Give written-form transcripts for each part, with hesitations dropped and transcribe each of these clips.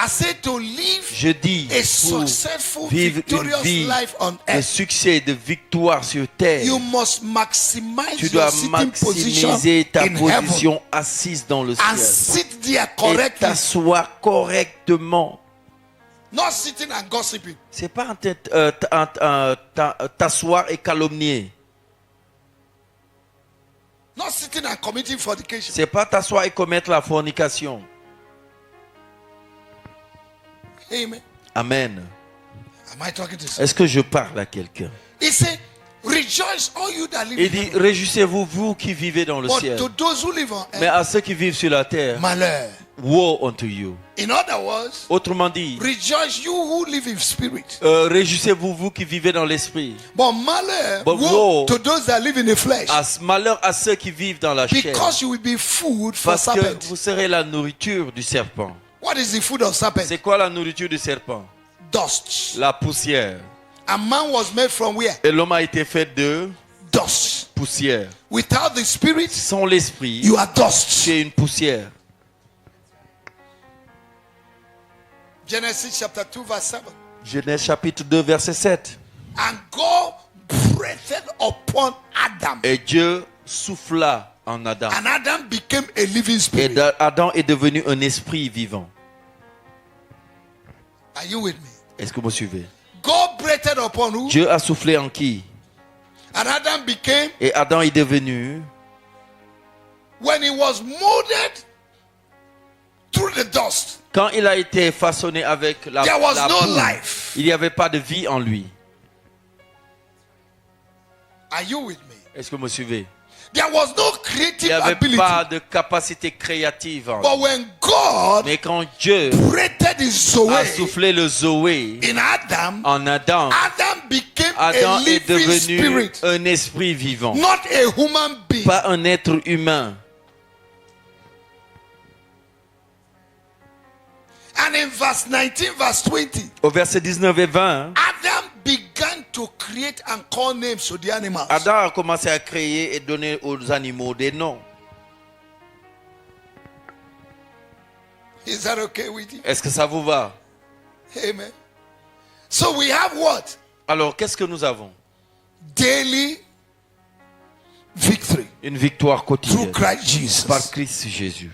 I said to live Je dis, a pour successful, vivre une victorious vie life on de earth, succès, de victoire sur terre, you must maximize tu your dois sitting position maximiser ta in heaven position assise dans le and ciel sit there et correctly, t'asseoir correctement. not sitting and gossiping. C'est pas t'asseoir et calomnier. Not sitting and committing fornication. C'est pas t'asseoir et commettre la fornication. Amen. Amen. Am I talking to someone? Est-ce que je parle à quelqu'un? He said, rejoice all you that live Il in dit, heaven. réjouissez-vous, vous qui vivez dans le But ciel. to those who live on Mais earth, à ceux qui vivent sur la terre, malheur. woe unto you. In other words, Autrement dit, rejoice you who live in spirit. réjouissez-vous, vous qui vivez dans l'esprit. But malheur, But woe woe to those that live in the flesh. Malheur à ceux qui vivent dans la chair. Because you will be food for Parce que serpent. vous serez la nourriture du serpent. What is the food of serpent? C'est quoi la nourriture du serpent? Dust. La poussière. A man was made from where? Et l'homme a été fait de Dust. poussière. Without the spirit, Sans l'esprit, you are dust. c'est une poussière. Genesis chapter 2 verse 7. Genèse chapitre 2 verset 7. And God breathed upon Adam. Et Dieu souffla en Adam. And Adam became a living Et spirit. Adam est devenu un esprit vivant. Are you with me? Est-ce que vous me suivez? God breathed upon who? Dieu a soufflé en qui? And Adam became, Et Adam est devenu, when he was molded through the dust, quand il a été façonné avec la there was la no boue, life. il n'y avait pas de vie en lui. Are you with me? Est-ce que vous me suivez? There was no Il creative n'y avait ability. pas de capacité créative en lui. But when God Mais quand Dieu breathed his Zoe a soufflé le Zoé in Adam, en Adam, Adam became Adam a est living devenu spirit, un esprit vivant, not a human being. pas un être humain. And in verse 19, verse 20, Au verset 19 et 20, Adam began to create and call names to the animals. Adam a commencé à créer et donner aux animaux des noms. Is that okay with you? Est-ce que ça vous va? Amen. So we have what? Alors, qu'est-ce que nous avons? Daily victory Une victoire through quotidienne Christ par Jesus. Christ Jésus.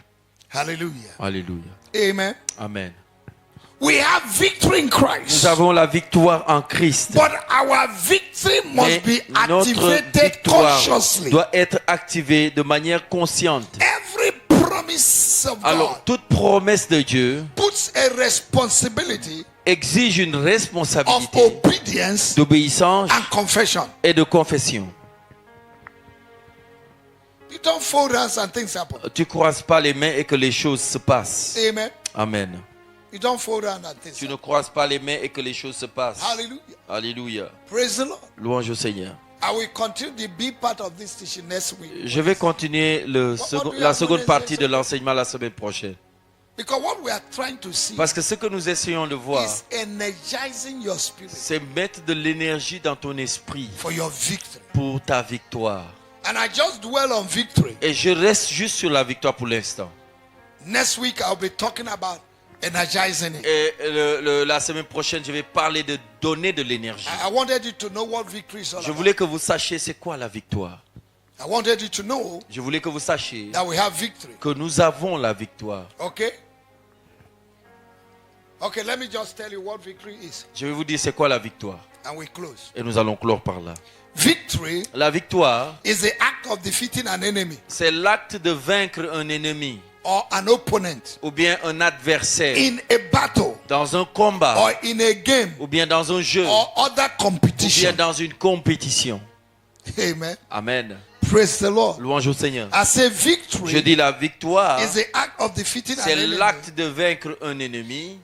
Hallelujah. Alléluia. Amen. Amen. We have victory in Nous Christ. avons la victoire en Christ. But our victory Mais must be notre activated victoire consciously. doit être activée de manière consciente. Every promise of Alors, God toute promesse de Dieu puts a responsibility exige une of responsabilité obedience d'obéissance and confession. et de confession. You don't fold hands and things happen. Tu ne croises pas les mains et que les choses se passent. Amen. Amen. You don't fold hands and things Tu ne happen. croises pas les mains et que les choses se passent. Hallelujah. Alléluia. Praise the Lord. Louange au Seigneur. I will continue the B part of this teaching next week. Je vais continuer la seconde partie de l'enseignement la semaine prochaine. Because what we are trying to see Parce que ce que nous essayons de voir, is energizing your spirit c'est mettre de l'énergie dans ton esprit for your victory. pour ta victoire. And I just dwell on victory. Et je reste juste sur la victoire pour l'instant. Next week I'll be talking about energizing it. Et la semaine prochaine, je vais parler de donner de l'énergie. I wanted you to know what victory is all Je about. voulais que vous sachiez c'est quoi la victoire. I wanted you to know Je voulais que vous sachiez that we have victory. que nous avons la victoire. Okay? Okay, let me just tell you what victory is. Je vais vous dire c'est quoi la victoire. And we close. Et nous allons clore par là. Victory La victoire, is the act of defeating an enemy c'est l'acte de vaincre un ennemi or an opponent ou bien un adversaire in a battle dans un combat or in a game ou bien dans un jeu or other ou bien competition. dans une compétition. Amen. Amen. Praise the Lord. Louange au Seigneur. I say Je victory dis la victoire, is the act of defeating an c'est enemy, l'acte de vaincre un ennemi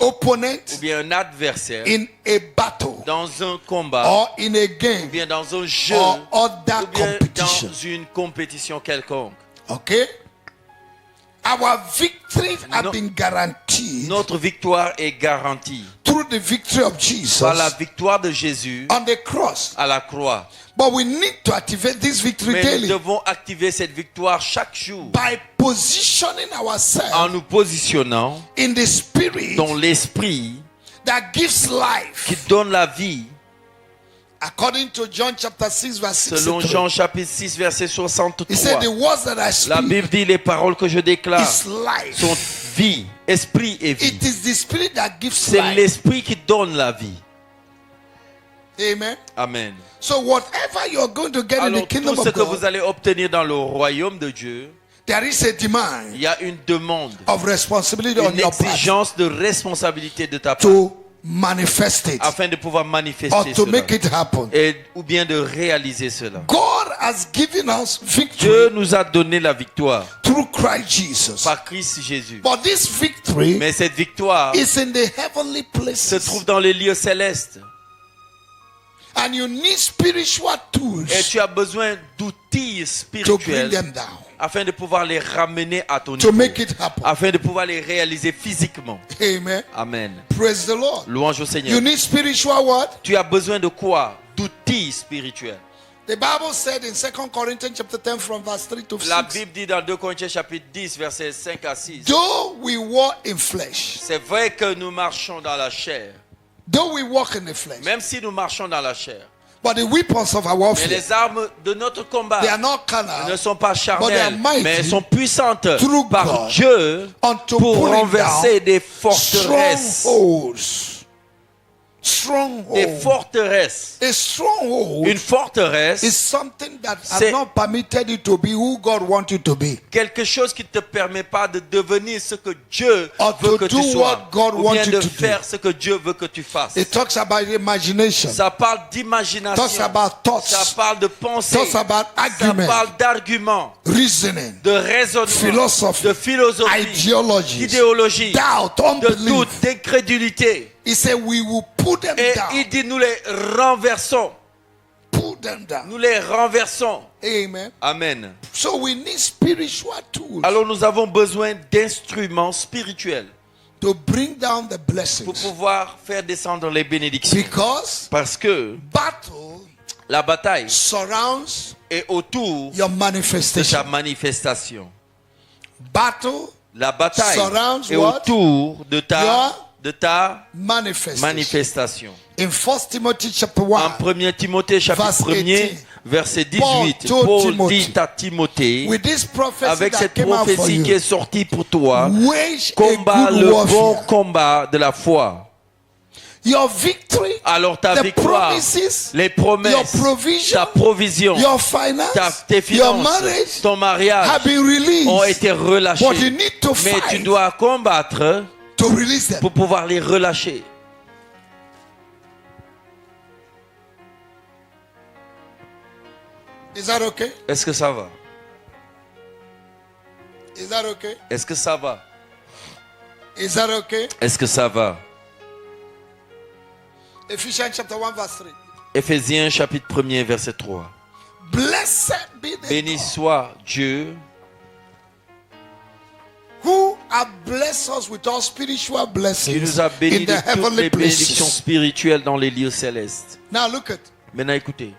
ou opponent bien un adversaire in a battle dans un combat or in a ou game bien dans un jeu or other ou bien competition. dans une compétition quelconque. Okay? Our victories have No- been guaranteed Notre victoire est garantie to through the victory of par la Jesus victoire de Jésus on the cross. à la croix. But we need to activate this victory Mais nous daily devons activer cette victoire chaque jour by positioning en ourselves nous positionnant in the spirit dans l'esprit that gives life. qui donne la vie. According to John chapter 6 verse Selon 63. Jean chapitre 6 verset He said 63. the words that I La speak Bible dit les paroles que je déclare is life. sont vie, esprit et vie. It is the spirit that gives C'est life. l'esprit qui donne la vie. Amen. Amen. So whatever you're going to get in Alors the kingdom tout ce of que vous God, allez obtenir dans le royaume de Dieu, there is a demand il y a une demande, of responsibility on une your part exigence de responsabilité de ta part to manifest it afin de pouvoir or manifester to cela make it happen. ou bien de réaliser cela. God has given us Dieu victory nous a donné la victoire through Christ Jesus. par Christ Jésus. But this victory Mais cette victoire is in the heavenly se places. trouve dans les lieux célestes. And you need spiritual tools Et tu as besoin d'outils to bring spirituels them down, afin de pouvoir les ramener à ton to niveau, make it happen. afin de pouvoir les réaliser physiquement. Amen. Amen. Praise the Lord. Louange au You Seigneur. need spiritual what? Tu as besoin de quoi? D'outils spirituels. The Bible said in 2 Corinthians chapter 10 from verse 3 to La 6. Bible dit dans 2 Corinthiens chapitre 10 versets 5 à 6. Though we walk in flesh, C'est vrai que nous marchons dans la chair. though we walk in the flesh, Même si nous marchons dans la chair. but the weapons of our Mais warfare, les armes de notre combat they are not ne carnal, sont pas but they are charnelles, mighty mais elles sont puissantes through par God Dieu unto pour pulling renverser down des forteresses. strongholds. Des Stronghold. forteresses. A stronghold Une forteresse, is something that has c'est- not permitted you to be who God wants you to be. quelque chose qui ne te permet pas de devenir ce que Dieu Or veut to que do tu sois, what God ou wants bien you de to do. faire ce que Dieu veut que tu fasses. It talks about imagination, Ça parle d'imagination, talks about thoughts, ça parle de pensée, talks about ça argument, parle d'arguments, reasoning, de raisonnement, philosophy, de philosophie, ideologies, d'idéologie, doubt, de unbelief. doute, d'incrédulité. He said we will put them Et down. il dit nous les renversons, Put them down. nous les renversons. Amen. Amen. So we need spiritual tools Alors nous avons besoin d'instruments spirituels to bring down the pour blessings. pouvoir faire descendre les bénédictions. Because Parce que battle la bataille surrounds est autour your de manifestation. ta manifestation. Battle La bataille surrounds est what? autour de ta manifestation. manifestation. In 1 Timothy chapter En 1, 1 Timothée chapitre Verse 1er, 18, verset Paul 18, told Paul Timothy, dit à Timothée, with this prophecy avec that cette came out for prophétie qui you, est sortie pour toi, wage a combat good le bon warfare. combat de la foi. Your victory, Alors ta the victoire, promises, les promesses, your provision, ta provision, your finance, tes your finances, marriage ton mariage have been released. ont été relâchés. But you need to Mais tu fight dois combattre to release them. pour pouvoir les relâcher. Is that okay? Est-ce que ça va? Is that okay? Est-ce que ça va? Is that okay? Est-ce que ça va? Ephesians chapter 1 verse 3. Éphésiens chapitre 1er verset 3. Blessed be the Béni God soit Dieu who have blessed us with all spiritual qui blessings nous a bénis in de the toutes heavenly les bénédictions places. spirituelles dans les lieux célestes. Now look at, Maintenant écoutez,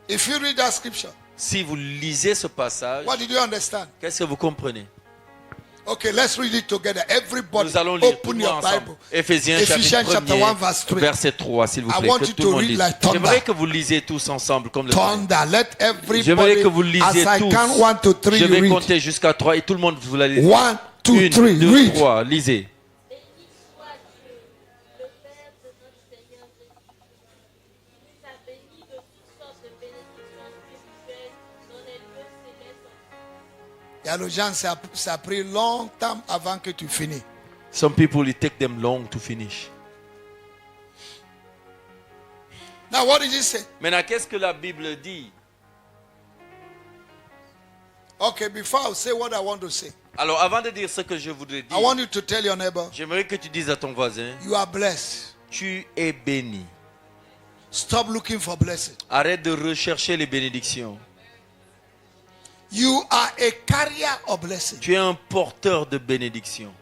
if you read that scripture, si vous lisez ce passage, what did you understand? qu'est-ce que vous comprenez? Okay, let's read it together. Everybody, Nous allons lire tout open le your monde ensemble. Bible. Éphésiens Ephesians chapitre chapter 1 verse 1er, 3. verset 3, s'il vous I plaît, want que you tout to le monde read lise. like thunder. J'aimerais que vous lisiez tous ensemble comme le Thunder, let J'aimerais everybody, que vous lisiez as I tous. count 1 to 3, Je you vais read. compter jusqu'à 3 et tout le monde vous la lisez. 1, 2, 1, 3, 2, read. 3, lisez. Béni soit Dieu, le Père de notre Seigneur Jésus-Christ, qui nous a bénis de toutes sortes de bénédictions spirituelles dans les lieux célestes. Il y a les gens, ça a pris longtemps avant que tu finis. Some people, it take them long to finish. Now what did he say? Maintenant, qu'est-ce que la Bible dit? Okay, before I say what I want to say, Alors, avant de dire ce que je voudrais I dire, want you to tell your neighbor, j'aimerais que tu dises à ton voisin, you are blessed. tu es béni. Stop looking for blessing. Arrête de rechercher les bénédictions. You are a carrier of blessing. Tu es un porteur de bénédictions.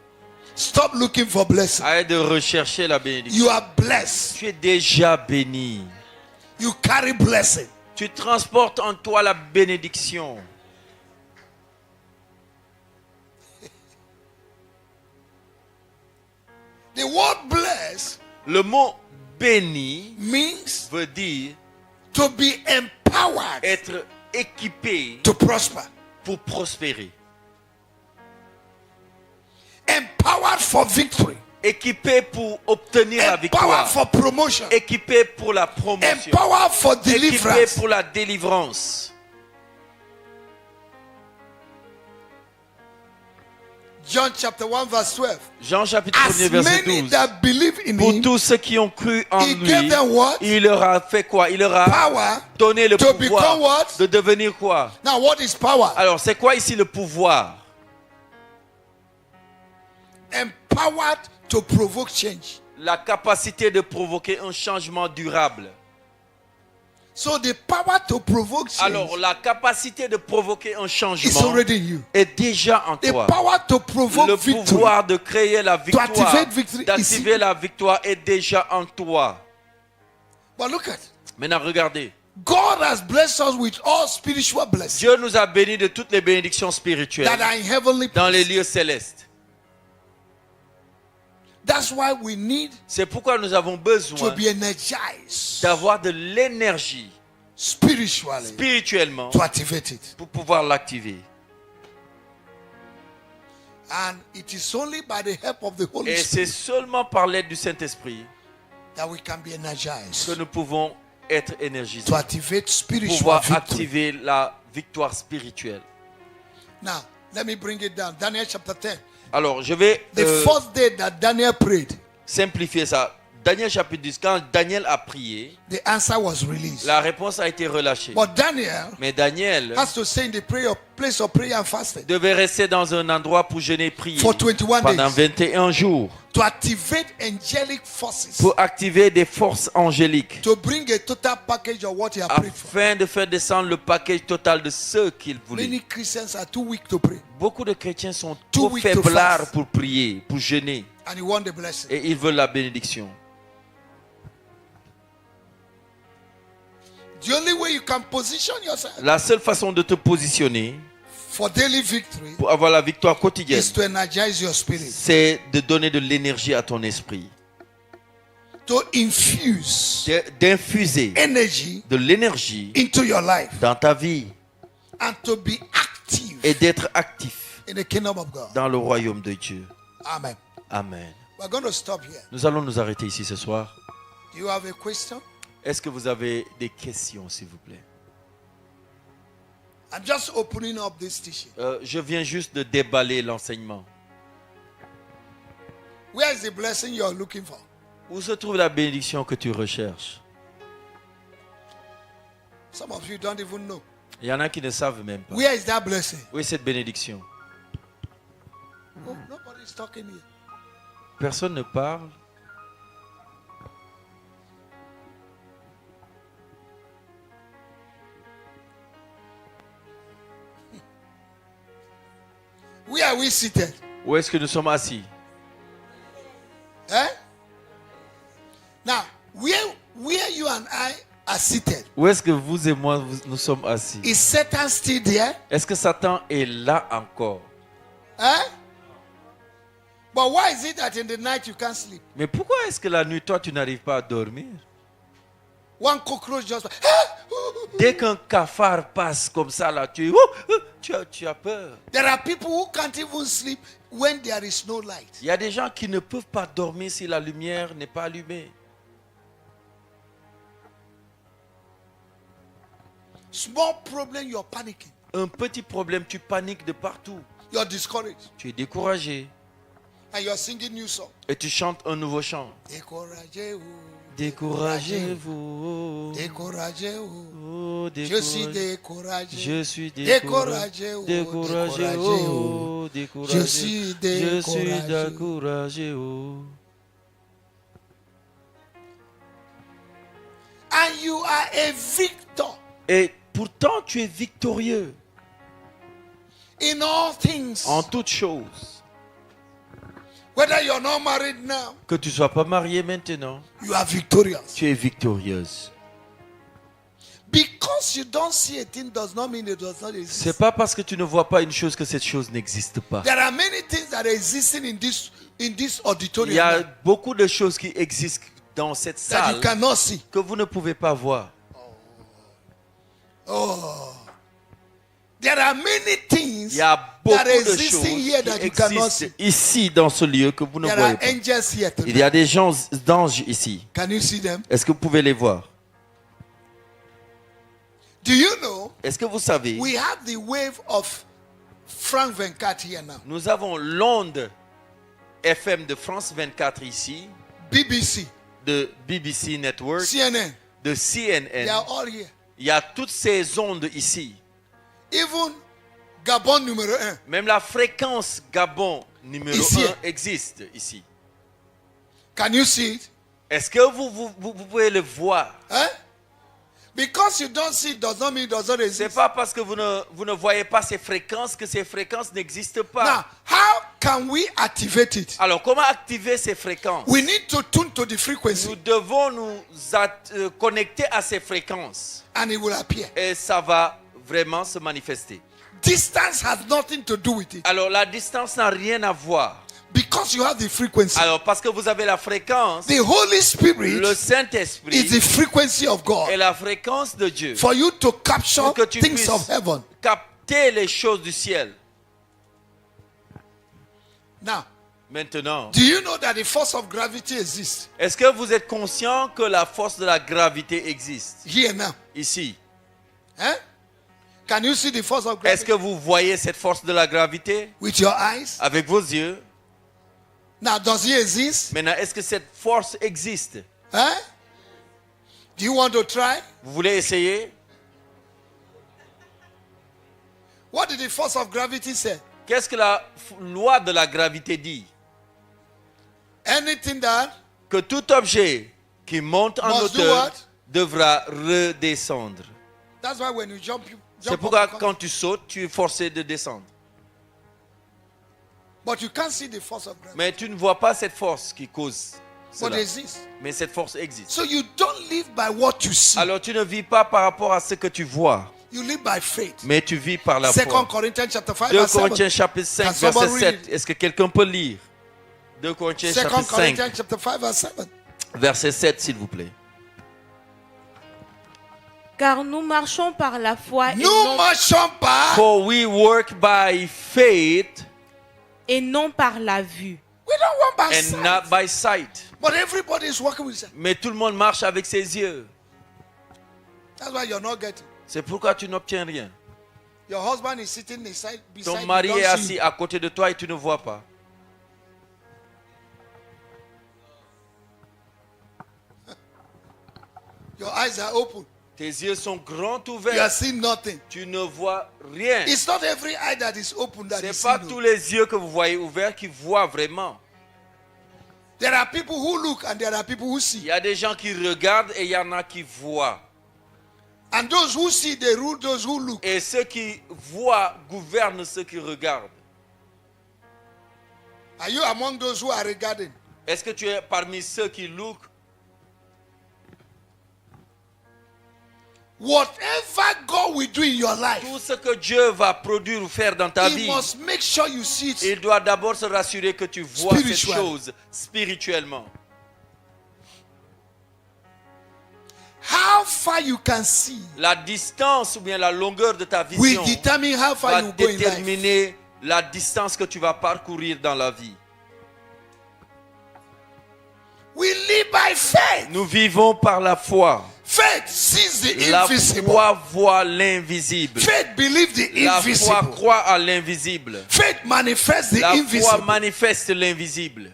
Stop looking for blessing. Arrête de rechercher la bénédiction. You are blessed. Tu es déjà béni. You carry blessing. Tu transportes en toi la bénédiction. The word blessed Le mot béni means veut dire to be empowered être équipé to prosper. pour prospérer. Empowered for victory. Équipé pour obtenir la Empowered victoire. for promotion. Équipé pour la promotion. Empowered for Équipé deliverance. pour la délivrance. John chapter 1 verse 12. Jean chapitre As 1 verset many 12. that believe in Pour him, tous ceux qui ont cru en he lui, gave them what? il leur a fait quoi? Il leur a Power donné le to pouvoir become what? de devenir quoi? Now what is power? Alors, c'est quoi ici le pouvoir? Empowered to provoke change. La capacité de provoquer un changement durable. So the power to provoke change Alors, la capacité de provoquer un is changement already in you. est déjà en The toi. power to provoke Le victory, pouvoir de créer la victoire, activate victory d'activer is- la victoire est déjà en toi. but look at, Maintenant, regardez. God has blessed us with all spiritual blessings Dieu nous a bénis de toutes les bénédictions spirituelles that are in heavenly dans les places. lieux célestes. That's why we need C'est pourquoi nous avons to besoin be energized d'avoir de l'énergie spiritually spirituellement to activate it. pour pouvoir l'activer. And it is only by the help of the Holy Et c'est Spirit seulement par l'aide du Saint-Esprit that we can be que energized nous pouvons être énergisés, to activate pour spiritual pouvoir victory. activer la victoire spirituelle. Now, let me bring it down. Daniel chapter 10. Alors, je vais The fourth day that Daniel prayed, simplifier ça. Daniel chapitre 10, quand Daniel a prié, the answer was released. la réponse a été relâchée. But Daniel Mais Daniel has to stay in the place of prayer and fasting devait rester dans un endroit pour jeûner et prier for 21 pendant days 21 jours to activate angelic forces pour activer des forces angéliques to bring a total package of what he had prayed for. afin de faire descendre le package total de ce qu'il voulait. Many Christians are too weak to pray, Beaucoup de chrétiens sont Too trop weak to faiblards fast. pour prier, pour jeûner, and you want the blessing. et ils veulent la bénédiction. The only way you can position yourself La seule façon de te positionner for daily victory pour avoir la victoire quotidienne, is to energize your spirit, c'est de donner de l'énergie à ton esprit, to infuse d'infuser energy de l'énergie into your life, dans ta vie and to be active et d'être actif in the kingdom of God. dans le royaume de Dieu. Amen. Amen. We're going to stop here. Nous allons nous arrêter ici ce soir. Do you have a question? Est-ce que vous avez des questions, s'il vous plaît? I'm just opening up this teaching. Je viens juste de déballer l'enseignement. Where is the blessing you're looking for? Où se trouve la bénédiction que tu recherches? Some of you don't even know. Il y en a qui ne savent même pas. Where is that blessing? Où est cette bénédiction? Oh, nobody's talking here. Personne ne parle. Where are we seated? Où est-ce que nous sommes assis? Eh? Now, where you and I are seated, Où est-ce que vous et moi, nous sommes assis? is Satan still there? Est-ce que Satan est là encore? Eh? But why is it that in the night you can't sleep? Mais pourquoi est-ce que la nuit, toi, tu n'arrives pas à dormir? One cockroach just... Dès qu'un cafard passe comme ça, là, tu as peur. There are people who can't even sleep when there is no light. Il y a des gens qui ne peuvent pas dormir si la lumière n'est pas allumée. Small problem, you're panicking. Un petit problème, tu paniques de partout. You're discouraged. Tu es découragé. And you're singing new song. Et tu chantes un nouveau chant. Découragez-vous. Découragez-vous. Découragez-vous. Oh, Je suis découragé. Je suis Découragé. découragé. Oh, découragé. Je suis Je suis découragé. découragé. Oh. And you are a victor Et pourtant, tu es victorieux in all things. en toutes choses. Whether you're not married now, Que tu ne sois pas marié maintenant, you are victorious. tu es victorieuse. Because you don't see a thing does not mean it does not exist. C'est pas parce que tu ne vois pas une chose que cette chose n'existe pas. There are many things that are existing in this Il auditorium y a now beaucoup de choses qui existent dans cette that you salle cannot see. que vous ne pouvez pas voir. Oh. There are many things Il y a beaucoup that de exist choses in here that qui you cannot existent see. ici dans ce lieu que vous ne There voyez are pas. angels here Il y tonight. a des gens d'anges ici. Can you see them? Est-ce que vous pouvez les voir? Do you know Est-ce que vous savez, we have the wave of Frank Venkat here now? nous avons l'onde FM de France 24 ici, BBC, de BBC Network, CNN, de they CNN. are all here. Il y a toutes ces ondes ici. Even Gabon numéro 1. Même la fréquence Gabon numéro Ici. 1 existe ici. Can you see it? Est-ce que vous pouvez le voir? Eh? Because you don't see it does not mean it does not C'est exist. pas parce que vous ne voyez pas ces fréquences que ces fréquences n'existent Now, pas. how can we activate it? Alors, comment activer ces fréquences? We need to tune to the Nous frequency devons nous connecter à ces fréquences and it will appear. et ça va vraiment se manifester. Distance has nothing to do with it. Alors, la distance n'a rien à voir. Because you have the frequency. Alors, parce que vous avez la fréquence, The Holy Spirit le is Saint-Esprit the frequency of est God la fréquence de Dieu. for you to capture Pour que tu things puisses of heaven. capter les choses du ciel. Now, Maintenant, do you know that the force of gravity exists est-ce que vous êtes conscient que la force de la gravité existe here now? ici? Eh? Can you see the force of Est-ce gravity que vous voyez cette force de la gravité with your eyes? avec vos yeux? Now, does it exist? Maintenant, est-ce que cette force existe? Eh? Do you want to try? Vous voulez essayer? What did the force of gravity say? Qu'est-ce que la loi de la gravité dit? Anything that Que tout objet qui monte en Must do hauteur what? devra redescendre. that's why when you jump, C'est jump pourquoi up, you quand come- tu sautes, tu es forcé de descendre. but you can't see the force of gravity. Mais tu ne vois pas cette force qui cause But cela. it exists. Mais cette force existe. So you don't live by what you see. Alors tu ne vis pas par rapport à ce que tu vois, You live by faith. mais tu vis par la 2 foi. Corinthians chapter 5 2 verse 7. Corinthiens chapitre 5 Can someone verset read 7. it? Est-ce que quelqu'un peut lire? 2 Corinthiens 2 chapitre Corinthians 5 chapter 5 verse 7. verset 7 s'il vous plaît. Car nous marchons par la foi Nous marchons pas. For we work by faith et non par la vue. We don't walk by and sight. not by sight. But everybody is walking with sight. Mais tout le monde marche avec ses yeux. That's why you're not getting. C'est pourquoi tu n'obtiens rien. Your husband is sitting beside Ton you. mari don't est see assis you. à côté de toi et tu ne vois pas. Your eyes are open. Tes yeux sont grands You are ouverts. seeing nothing. Tu ne vois rien. It's not every eye that is open that Ce n'est is pas seeing. tous les yeux que vous voyez ouverts qui voient vraiment. There are people who look and there are people who Il see. y a des gens qui regardent et il y en a qui voient. And those who see, they rule those who look. Et ceux qui voient gouvernent ceux qui regardent. Are you among those who are regarding? Est-ce que tu es parmi ceux qui look? Whatever God will do in your life, Tout ce que Dieu va produire ou faire dans ta He vie, must make sure you see it. il doit d'abord se rassurer que tu vois cette Spiritual. chose spirituellement. How far you can see La distance ou bien la longueur de ta will vision determine how far va you go in life. déterminer la distance que tu vas parcourir dans la vie. We live by faith. Nous vivons par la foi. Faith sees the La invisible. foi voit l'invisible. Faith believes the La foi invisible. croit à l'invisible. Faith manifests the La foi invisible. manifeste l'invisible.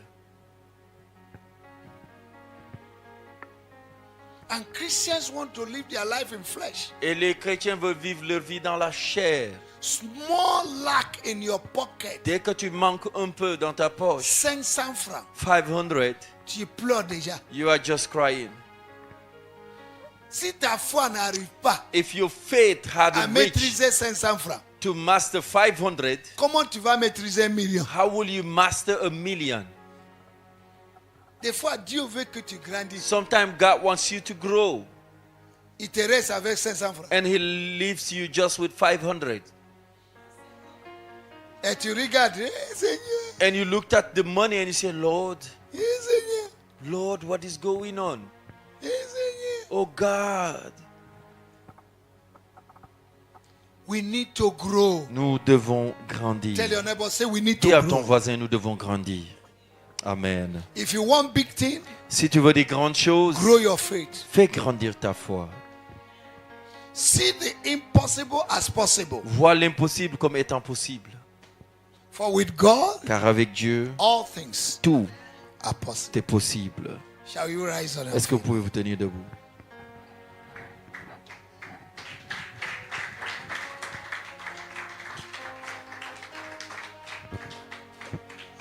And Christians want to live their life in flesh. Et les chrétiens veulent vivre leur vie dans la chair. Small lack in your pocket. Dès que tu manques un peu dans ta poche, 500 francs. 500, Tu pleures déjà. you are just crying. Si ta foi n'arrive pas If your faith à hadn't reached maîtriser 500 francs, to master 500, comment tu vas maîtriser 1 million? how will you master 1 million? Des fois, Dieu veut que tu grandisses. Sometimes God wants you to grow. Il te reste avec 500 francs. And He leaves you just with 500. Et tu regardes, Seigneur, And you looked at the money and you say, Lord, Seigneur, Lord, what is going on? Seigneur. Oh God. We need to grow. Nous devons grandir. Tell your neighbor, say we need to Dis à ton grow. voisin, nous devons grandir. Amen. If you want big things, Si tu veux des grandes choses, grow your faith. fais grandir ta foi. See the impossible as possible. Vois l'impossible comme étant possible. For with God, Car avec Dieu, all things tout are possible. est possible. Shall you rise on your Est-ce que vous feet? pouvez vous tenir debout?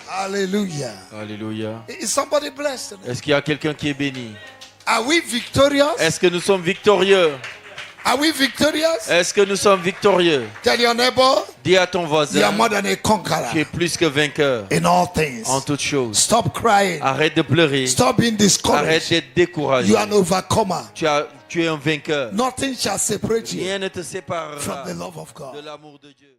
Hallelujah. Alléluia. Is somebody blessed tonight? Est-ce qu'il y a quelqu'un qui est béni? Are we victorious? Est-ce que nous sommes victorieux? Are we victorious? Est-ce que nous sommes victorieux? Tell your neighbor, Dis à ton you are voisin, more than a tu es conqueror plus que vainqueur in all things. en toutes choses. Stop crying. Arrête de pleurer. Stop being Arrête discouraged. d'être découragé. You are an overcomer. Tu es un vainqueur. Nothing shall separate you Rien ne te séparera from the love of de God. l'amour de Dieu.